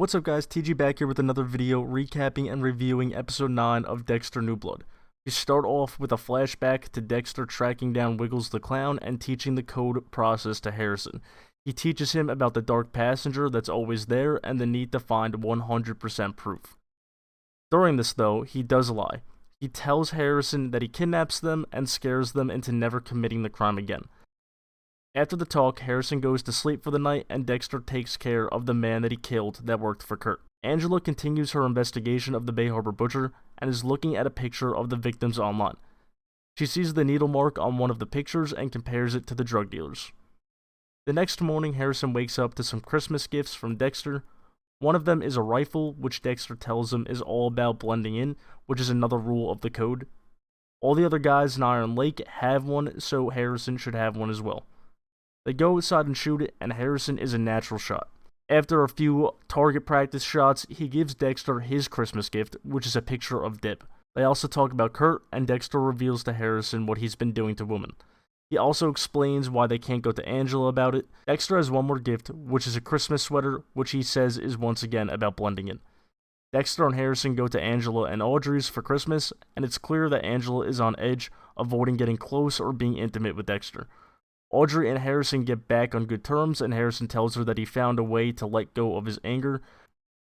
What's up guys, TG back here with another video recapping and reviewing episode 9 of Dexter New Blood. We start off with a flashback to Dexter tracking down Wiggles the Clown and teaching the code process to Harrison. He teaches him about the dark passenger that's always there and the need to find 100% proof. During this though, he does lie. He tells Harrison that he kidnaps them and scares them into never committing the crime again. After the talk, Harrison goes to sleep for the night and Dexter takes care of the man that he killed that worked for Kurt. Angela continues her investigation of the Bay Harbor Butcher and is looking at a picture of the victims online. She sees the needle mark on one of the pictures and compares it to the drug dealers. The next morning, Harrison wakes up to some Christmas gifts from Dexter. One of them is a rifle, which Dexter tells him is all about blending in, which is another rule of the code. All the other guys in Iron Lake have one, so Harrison should have one as well. They go outside and shoot it, and Harrison is a natural shot. After a few target practice shots, he gives Dexter his Christmas gift, which is a picture of Dip. They also talk about Kurt, and Dexter reveals to Harrison what he's been doing to women. He also explains why they can't go to Angela about it. Dexter has one more gift, which is a Christmas sweater, which he says is once again about blending in. Dexter and Harrison go to Angela and Audrey's for Christmas, and it's clear that Angela is on edge, avoiding getting close or being intimate with Dexter. Audrey and Harrison get back on good terms, and Harrison tells her that he found a way to let go of his anger.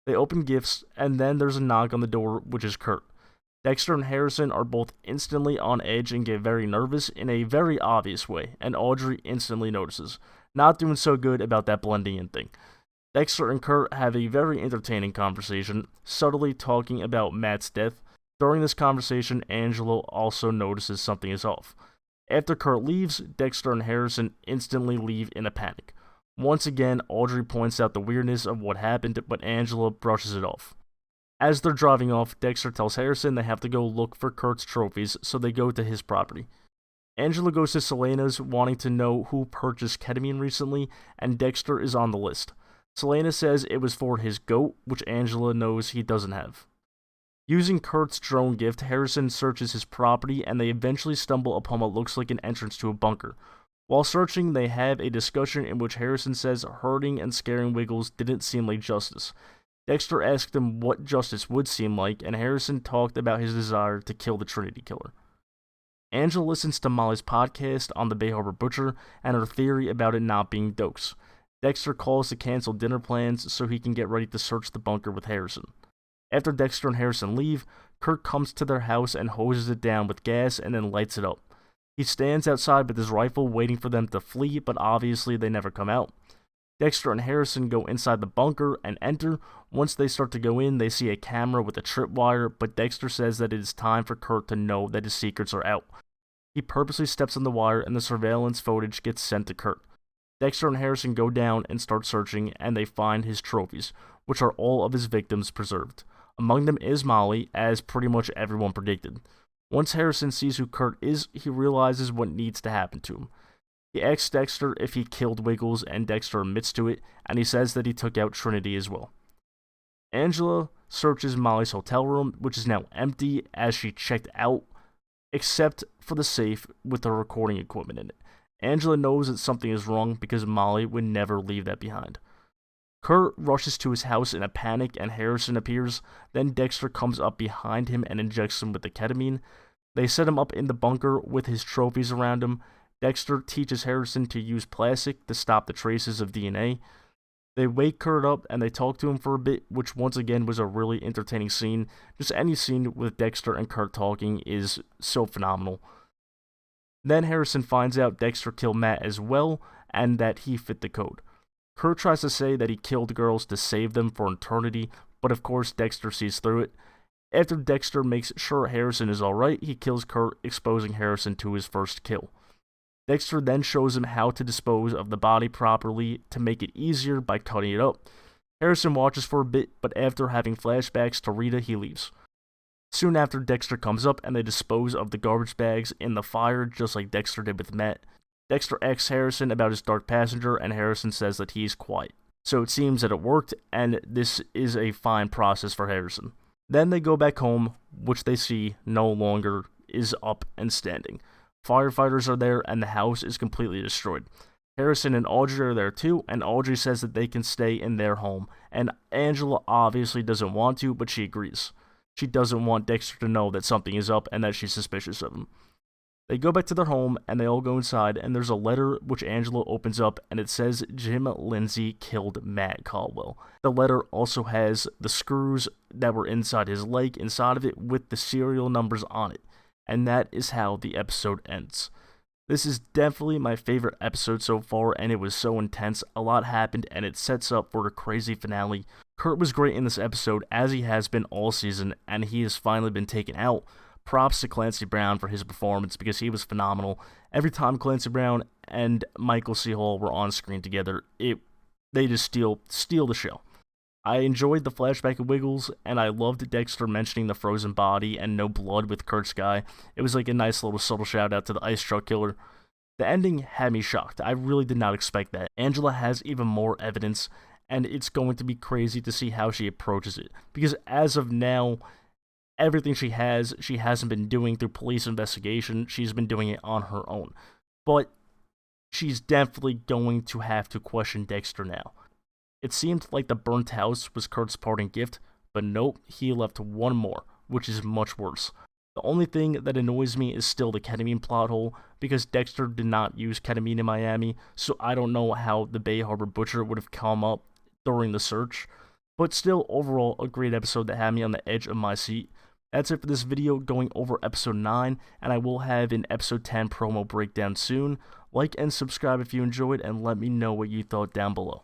They open gifts, and then there's a knock on the door, which is Kurt. Dexter and Harrison are both instantly on edge and get very nervous in a very obvious way, and Audrey instantly notices. Not doing so good about that blending in thing. Dexter and Kurt have a very entertaining conversation, subtly talking about Matt's death. During this conversation, Angela also notices something is off. After Kurt leaves, Dexter and Harrison instantly leave in a panic. Once again, Audrey points out the weirdness of what happened, but Angela brushes it off. As they're driving off, Dexter tells Harrison they have to go look for Kurt's trophies, so they go to his property. Angela goes to Selena's, wanting to know who purchased ketamine recently, and Dexter is on the list. Selena says it was for his goat, which Angela knows he doesn't have. Using Kurt's drone gift, Harrison searches his property, and they eventually stumble upon what looks like an entrance to a bunker. While searching, they have a discussion in which Harrison says hurting and scaring Wiggles didn't seem like justice. Dexter asked him what justice would seem like, and Harrison talked about his desire to kill the Trinity Killer. Angela listens to Molly's podcast on the Bay Harbor Butcher and her theory about it not being Dokes. Dexter calls to cancel dinner plans so he can get ready to search the bunker with Harrison. After Dexter and Harrison leave, Kurt comes to their house and hoses it down with gas and then lights it up. He stands outside with his rifle waiting for them to flee, but obviously they never come out. Dexter and Harrison go inside the bunker and enter. Once they start to go in, they see a camera with a tripwire, but Dexter says that it is time for Kurt to know that his secrets are out. He purposely steps on the wire and the surveillance footage gets sent to Kurt. Dexter and Harrison go down and start searching, and they find his trophies, which are all of his victims preserved. Among them is Molly, as pretty much everyone predicted. Once Harrison sees who Kurt is, he realizes what needs to happen to him. He asks Dexter if he killed Wiggles, and Dexter admits to it, and he says that he took out Trinity as well. Angela searches Molly's hotel room, which is now empty as she checked out, except for the safe with the recording equipment in it. Angela knows that something is wrong because Molly would never leave that behind. Kurt rushes to his house in a panic and Harrison appears, then Dexter comes up behind him and injects him with the ketamine. They set him up in the bunker with his trophies around him. Dexter teaches Harrison to use plastic to stop the traces of DNA. They wake Kurt up and they talk to him for a bit, which once again was a really entertaining scene. Just any scene with Dexter and Kurt talking is so phenomenal. Then Harrison finds out Dexter killed Matt as well, and that he fit the code. Kurt tries to say that he killed girls to save them for eternity, but of course Dexter sees through it. After Dexter makes sure Harrison is alright, he kills Kurt, exposing Harrison to his first kill. Dexter then shows him how to dispose of the body properly to make it easier by cutting it up. Harrison watches for a bit, but after having flashbacks to Rita, he leaves. Soon after, Dexter comes up and they dispose of the garbage bags in the fire just like Dexter did with Matt. Dexter asks Harrison about his dark passenger, and Harrison says that he's quiet. So it seems that it worked, and this is a fine process for Harrison. Then they go back home, which they see no longer is up and standing. Firefighters are there, and the house is completely destroyed. Harrison and Audrey are there too, and Audrey says that they can stay in their home, and Angela obviously doesn't want to, but she agrees. She doesn't want Dexter to know that something is up and that she's suspicious of him. They go back to their home, and they all go inside, and there's a letter which Angela opens up, and it says Jim Lindsay killed Matt Caldwell. The letter also has the screws that were inside his leg inside of it with the serial numbers on it, and that is how the episode ends. This is definitely my favorite episode so far, and it was so intense. A lot happened, and it sets up for a crazy finale. Kurt was great in this episode, as he has been all season, and he has finally been taken out. Props to Clancy Brown for his performance, because he was phenomenal. Every time Clancy Brown and Michael C. Hall were on screen together, they just steal the show. I enjoyed the flashback of Wiggles, and I loved Dexter mentioning the frozen body and no blood with Kurt's guy. It was like a nice little subtle shout out to the ice truck killer. The ending had me shocked. I really did not expect that. Angela has even more evidence, and it's going to be crazy to see how she approaches it. Because as of now, everything she hasn't been doing through police investigation. She's been doing it on her own. But she's definitely going to have to question Dexter now. It seemed like the burnt house was Kurt's parting gift, but nope, he left one more, which is much worse. The only thing that annoys me is still the ketamine plot hole, because Dexter did not use ketamine in Miami, so I don't know how the Bay Harbor Butcher would have come up during the search. But still, overall, a great episode that had me on the edge of my seat. That's it for this video going over episode 9, and I will have an episode 10 promo breakdown soon. Like and subscribe if you enjoyed, and let me know what you thought down below.